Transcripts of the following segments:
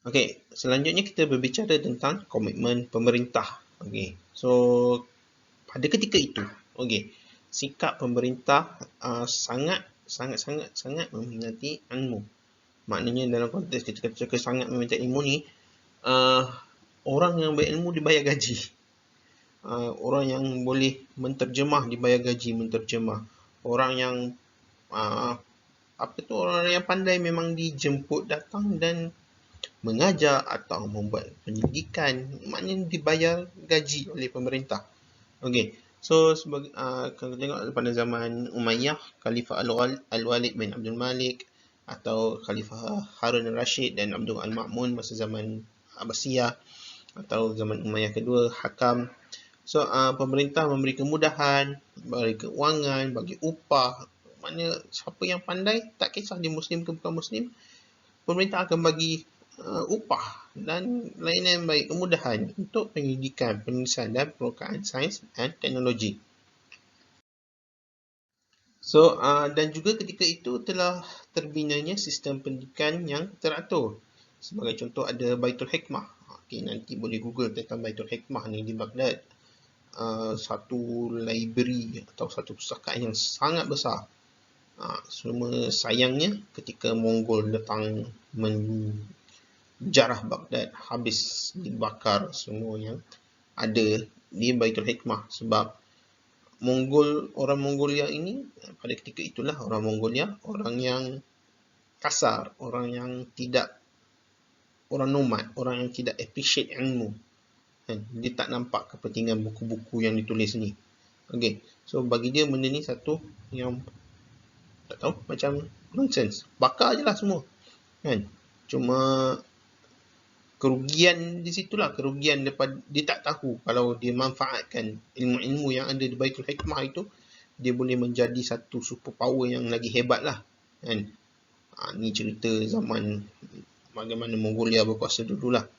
Okey, selanjutnya kita berbicara tentang komitmen pemerintah. Okey, so pada ketika itu, okey, sikap pemerintah sangat meminati ilmu. Maknanya dalam konteks kita kata sangat meminati ilmu ni, uh, orang yang berilmu dibayar gaji. Orang yang boleh menterjemah dibayar gaji menterjemah. Orang yang uh, orang yang pandai memang dijemput datang dan mengajar atau membuat penyelidikan, maknanya dibayar gaji oleh pemerintah. Okey. So kalau tengok pada zaman Umayyah, Khalifah Al-Walid bin Abdul Malik atau Khalifah Harun al-Rashid dan Abdul Al-Ma'mun masa zaman Abbasiyah atau zaman Umayyah kedua, Hakam. So pemerintah memberi kemudahan, bagi keuangan, bagi upah. Maknanya siapa yang pandai, tak kisah dia Muslim ke bukan Muslim, pemerintah akan bagi upah dan layanan baik kemudahan untuk penyelidikan, penulisan dan perokaan sains dan teknologi. So dan juga ketika itu telah terbinanya sistem pendidikan yang teratur. Sebagai contoh ada Baitul Hikmah. Okay, nanti boleh Google tentang Baitul Hikmah ni di Baghdad. Satu library atau satu pustakaan yang sangat besar. Cuma sayangnya ketika Mongol datang menjarah Baghdad, habis dibakar semua yang ada di Baitul Hikmah sebab orang Mongolia ini pada ketika itulah orang Mongolia orang yang kasar, orang yang tidak, orang nomad, orang yang tidak appreciate ilmu. Dia tak nampak kepentingan buku-buku yang ditulis ni. Okay, so bagi dia benda ni satu yang tak tahu, macam nonsense, bakar je lah semua kan. Cuma kerugian di situlah, kerugian daripada dia tak tahu kalau dia manfaatkan ilmu-ilmu yang ada di Baitul Hikmah itu, dia boleh menjadi satu super power yang lagi hebat lah kan. Ni cerita zaman bagaimana Mongolia berkuasa dulu lah.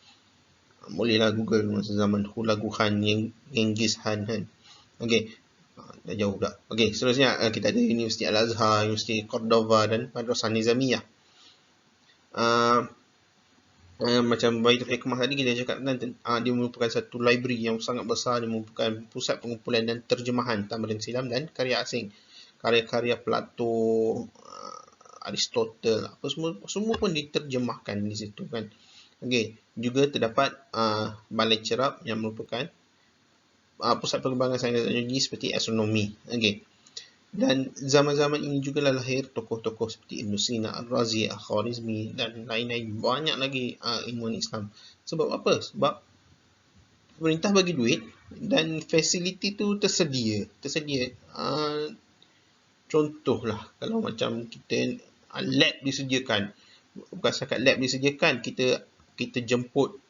Bolehlah Google masa zaman Hulagu Khan, Genghis Khan kan. Okay, dah jauh pula. Okay, seterusnya kita ada Universiti Al-Azhar, Universiti Cordova dan Madrasah Nizamiyah. Macam Baitul Hikmah tadi kita cakap kan, dia merupakan satu library yang sangat besar. Dia merupakan pusat pengumpulan dan terjemahan Tamadun Silam dan karya asing, karya-karya Plato, Aristotle, apa semua pun diterjemahkan di situ kan. Okey, juga terdapat balai cerap yang merupakan pusat pengembangan sains dan teknologi seperti astronomi. Okey. Dan zaman-zaman ini juga lahir tokoh-tokoh seperti Ibn Sina, Al-Razi, Al-Khwarizmi dan lain-lain. Banyak lagi ilmuwan Islam. Sebab apa? Sebab pemerintah bagi duit dan fasiliti tu tersedia. Contohlah kalau macam kita lab disediakan. Bukan setakat lab disediakan, kita jemput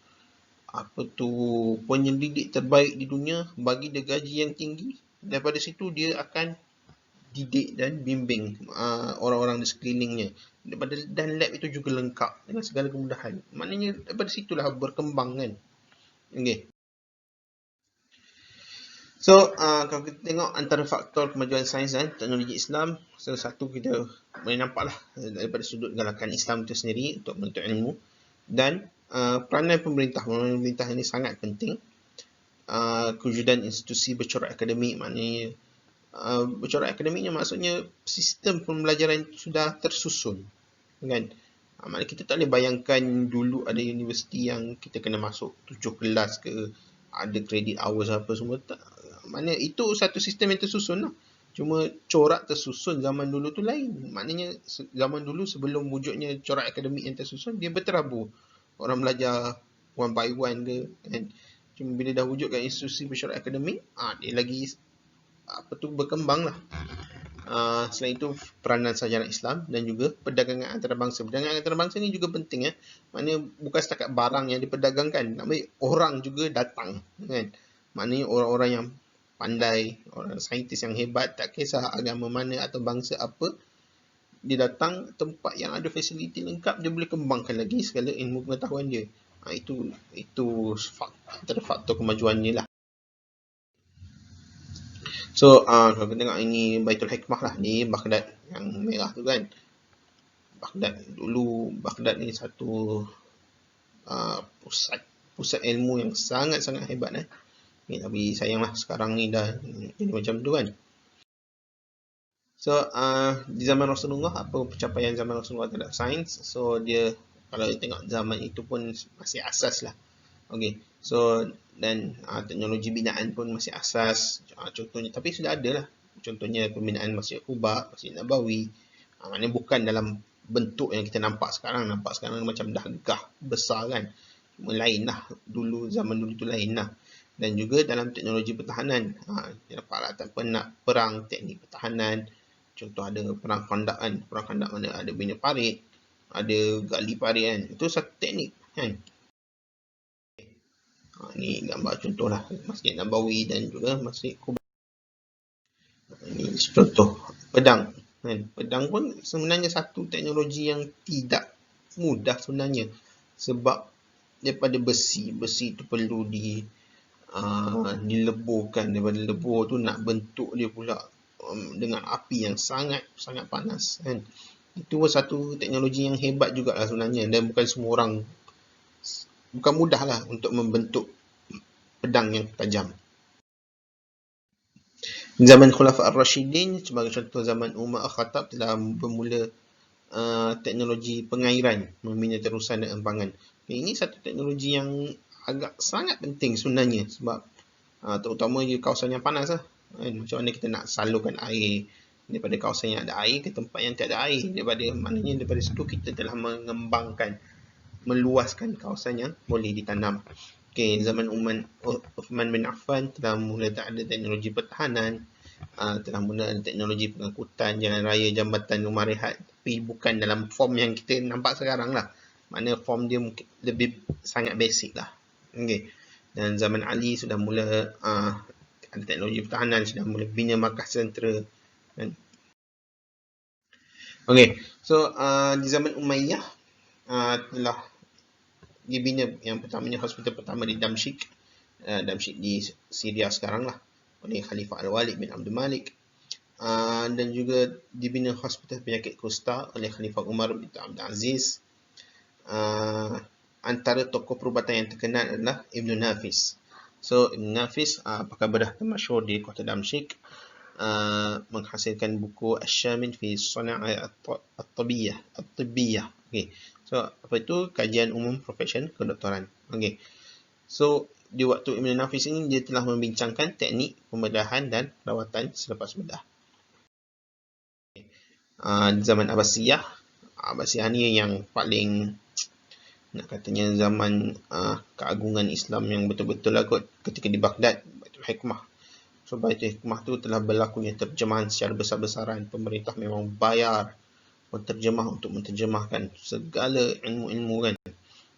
penyelidik terbaik di dunia, bagi dia gaji yang tinggi. Daripada situ dia akan didik dan bimbing orang-orang di sekelilingnya. Dan lab itu juga lengkap dengan segala kemudahan. Maknanya daripada situlah berkembang kan. Okay. So kalau kita tengok antara faktor kemajuan sains dan teknologi Islam, salah satu kita boleh nampaklah daripada sudut galakan Islam itu sendiri untuk menuntut ilmu, dan peranan pemerintah ini sangat penting. Kewujudan institusi bercorak akademik, maknanya bercorak akademiknya maksudnya sistem pembelajaran sudah tersusun kan. Maknanya kita tak boleh bayangkan dulu ada universiti yang kita kena masuk 7 kelas ke, ada credit hours apa semua. Tak, maknanya itu satu sistem yang tersusun lah. Cuma corak tersusun zaman dulu tu lain. Maknanya zaman dulu sebelum wujudnya corak akademik yang tersusun, dia berterabur. Orang belajar one by one ke kan. Cuma bila dah wujudkan institusi bercorak akademik, dia lagi berkembang lah. Selain itu peranan sarjana Islam dan juga perdagangan antarabangsa. Perdagangan antarabangsa ni juga penting ya. Maknanya bukan setakat barang yang diperdagangkan, namun orang juga datang kan. Maknanya orang-orang yang pandai, orang saintis yang hebat, tak kisah agama mana atau bangsa apa, dia datang tempat yang ada fasiliti lengkap, dia boleh kembangkan lagi segala ilmu pengetahuan dia. Itu antara faktor kemajuannya lah. So kalau kita tengok ini Baitul Hikmah lah di Baghdad yang merah tu kan. Baghdad ni satu pusat ilmu yang sangat-sangat hebat. Tapi sayanglah sekarang ni dah jadi macam tu kan. So di zaman Rasulullah, apa pencapaian zaman Rasulullah terhadap sains? So dia, kalau tengok zaman itu pun masih asas lah. Okay, so dan teknologi binaan pun masih asas. Contohnya, tapi sudah ada lah. Contohnya pembinaan Masjid Quba, Masjid Nabawi. Maknanya bukan dalam bentuk yang kita nampak sekarang. Nampak sekarang macam dah gegah besar kan. Cuma lain lah. Zaman dulu tu lain lah. Dan juga dalam teknologi pertahanan. Dia nampak tak pernah perang teknik pertahanan. Contoh ada perang Khandaq kan. Perang Khandaq mana ada bina parit, ada gali parit kan. Itu satu teknik kan. Ni gambar contoh lah Masjid Nabawi dan juga Masjid Quba. Ini contoh pedang kan. Pedang pun sebenarnya satu teknologi yang tidak mudah sebenarnya, sebab daripada besi itu perlu dileburkan. Daripada lebur tu nak bentuk dia pula dengan api yang sangat panas kan. Itu satu teknologi yang hebat juga lah sebenarnya, dan bukan semua orang, bukan mudah lah untuk membentuk pedang yang tajam. Zaman Khulafa Ar-Rashidin, sebagai contoh zaman Umar Al-Khattab, telah bermula teknologi pengairan, membina terusan dan empangan. Ini satu teknologi yang agak sangat penting sebenarnya, sebab terutama di kawasan yang panas lah. Macam mana kita nak salurkan air daripada kawasan yang ada air ke tempat yang tak ada air. Daripada situ kita telah mengembangkan, meluaskan kawasan yang boleh ditanam. Okay, zaman Uthman bin Affan telah mula tak ada teknologi pertahanan, telah mula ada teknologi pengangkutan, jalan raya, jambatan, rumah rehat, tapi bukan dalam form yang kita nampak sekarang lah. Maknanya form dia mungkin lebih sangat basic lah. Okay. Dan zaman Ali sudah mula ada teknologi pertahanan, sudah mula bina markas tentera. Okay, so di zaman Umayyah telah dibina yang pertamanya hospital pertama di Damsyik di Syria sekarang lah, oleh Khalifah Al-Walid bin Abdul Malik. Dan juga dibina hospital penyakit kusta oleh Khalifah Umar bin Abdul Aziz. Antara tokoh perubatan yang terkenal adalah Ibn Nafis. So Ibn Nafis pakar bedah termasyhur di kota Damsyik, menghasilkan buku Asy-Syamil fi Shana'i at-Tibbiyah. Okay. So apa itu? Kajian umum profesion kedoktoran. Okay. So di waktu Ibn Nafis ini, dia telah membincangkan teknik pembedahan dan perawatan selepas bedah. Di zaman Abbasiyah ni yang paling, nak katanya zaman keagungan Islam yang betul-betul lah kot, ketika di Baghdad, Baitul Hikmah. So Baitul Hikmah tu telah berlakunya terjemahan secara besar-besaran. Pemerintah memang bayar penterjemah untuk menterjemahkan segala ilmu-ilmu kan.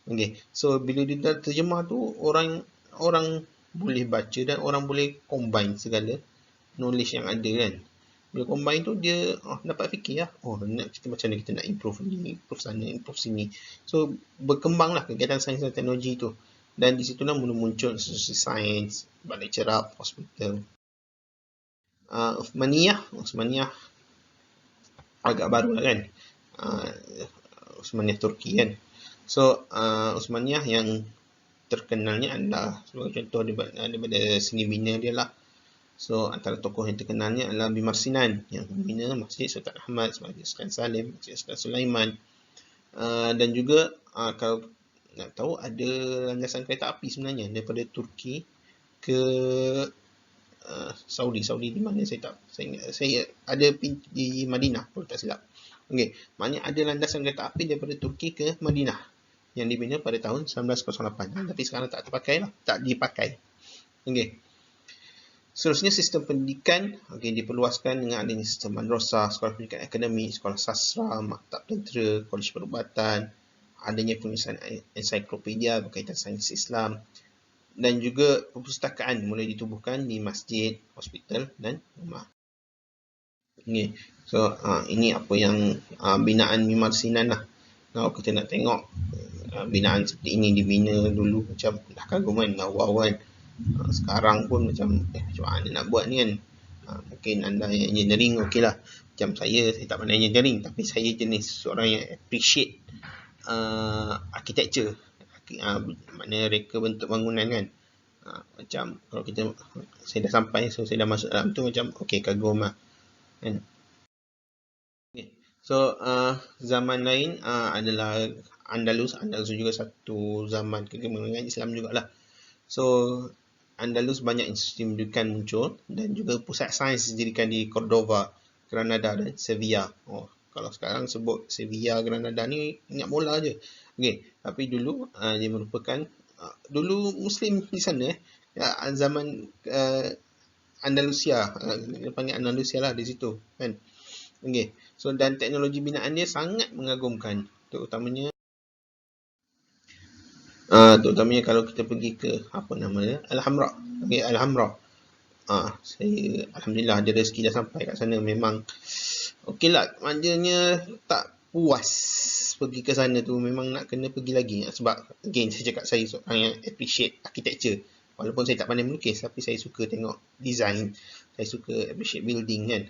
Okay. So bila dia dah terjemah tu, orang boleh baca dan orang boleh combine segala knowledge yang ada kan. Bila combine tu, dia dapat fikir lah, kita macam mana kita nak improve ni, improve sana, improve sini. So berkembanglah kegiatan sains dan teknologi tu, dan di situlah mula muncul institusi sains, balai cerap, hospital. Uthmaniyah agak baru lah kan. Uthmaniyah Turki kan. So Uthmaniyah yang terkenalnya adalah, sebagai contoh daripada seni bina dia lah. So antara tokoh yang terkenalnya adalah Bimar Sinan, yang membina Masjid Sultan Ahmad, Masjid Sultan Salim, Masjid Sultan Sulaiman. Dan juga kalau nak tahu, ada landasan kereta api sebenarnya daripada Turki ke Saudi di mana saya ada di Madinah kalau tak silap. Okey, maknanya ada landasan kereta api daripada Turki ke Madinah yang dibina pada tahun 1908, tapi sekarang tak dipakai. Okey. Seterusnya, sistem pendidikan diperluaskan dengan adanya sistem madrasah, sekolah pendidikan akademik, sekolah sastra, maktab tentera, kolej perubatan, adanya penulisan ensiklopedia berkaitan sains Islam, dan juga perpustakaan mulai ditubuhkan di masjid, hospital dan rumah. Okay. So ini apa yang binaan Bimar Sinan lah. Kalau kita nak tengok binaan seperti ini dibina dulu, macam dah kagum kan, wow kan. Sekarang pun macam mana nak buat ni kan. Mungkin anda yang engineering okey lah. Macam saya tak pandai engineering, tapi saya jenis seorang yang appreciate architecture maknanya reka bentuk bangunan kan. Macam kalau saya dah sampai, so saya dah masuk dalam tu macam okey, kagum lah kan. Okay. So zaman lain adalah Andalus juga satu zaman kegemilangan Islam jugalah. So Andalus banyak institusi pendidikan muncul dan juga pusat sains didirikan di Cordova, Granada dan Sevilla. Kalau sekarang sebut Sevilla, Granada ni ingat bola je. Okey, tapi dulu dia merupakan dulu Muslim di sana zaman Andalusia, dia panggil Andalusia lah di situ kan. Okey, so dan teknologi binaan dia sangat mengagumkan, terutamanya kalau kita pergi ke apa nama dia, Alhamra. Okey, Alhamra. Saya alhamdulillah ada rezeki dah sampai kat sana. Memang okeylah, maknanya tak puas pergi ke sana tu, memang nak kena pergi lagi. Sebab again saya cakap, saya seorang yang appreciate architecture. Walaupun saya tak pandai melukis, tapi saya suka tengok design, saya suka appreciate building kan.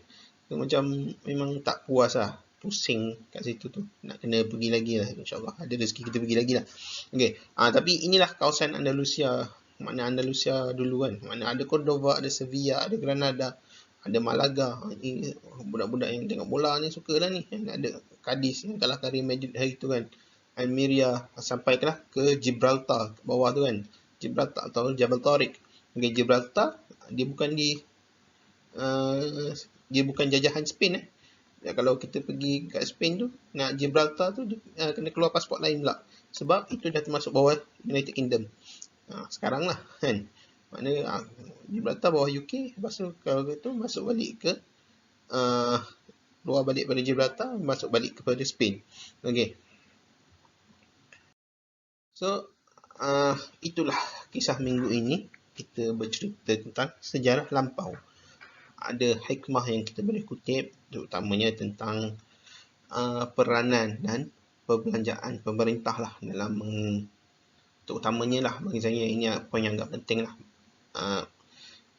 So, macam memang tak puas lah, pusing kat situ tu. Nak kena pergi lagi lah, insyaAllah ada rezeki kita pergi lagi lah. Okay. Tapi inilah kawasan Andalusia. Makna Andalusia dulu kan, makna ada Cordova, ada Sevilla, ada Granada, ada Malaga. Ini budak-budak yang tengok bola ni suka lah ni. Ada Cadiz yang kalahkan Real Madrid hari tu kan, Almeria, sampai ke Gibraltar ke bawah tu kan, Gibraltar atau Jabal Tariq. Okay, Gibraltar dia bukan dia bukan jajahan Spain kalau kita pergi kat Spain tu, nak Gibraltar tu kena keluar pasport lain pula, sebab itu dah termasuk bawah United Kingdom. Sekarang lah kan, maknanya Gibraltar bawah UK. Lepas tu kalau gitu masuk balik ke luar balik pada Gibraltar, masuk balik kepada Spain. Okay, so itulah kisah minggu ini. Kita bercerita tentang sejarah lampau. Ada hikmah yang kita boleh kutip, terutamanya tentang peranan dan perbelanjaan pemerintah lah dalam terutamanya lah bagi saya ini poin yang agak penting lah.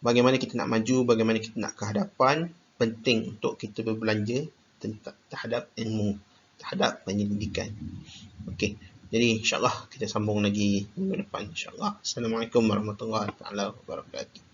Bagaimana kita nak maju, bagaimana kita nak ke hadapan, penting untuk kita berbelanja terhadap ilmu, terhadap penyelidikan. Okey, jadi insyaAllah kita sambung lagi minggu depan insyaAllah. Assalamualaikum warahmatullahi wabarakatuh.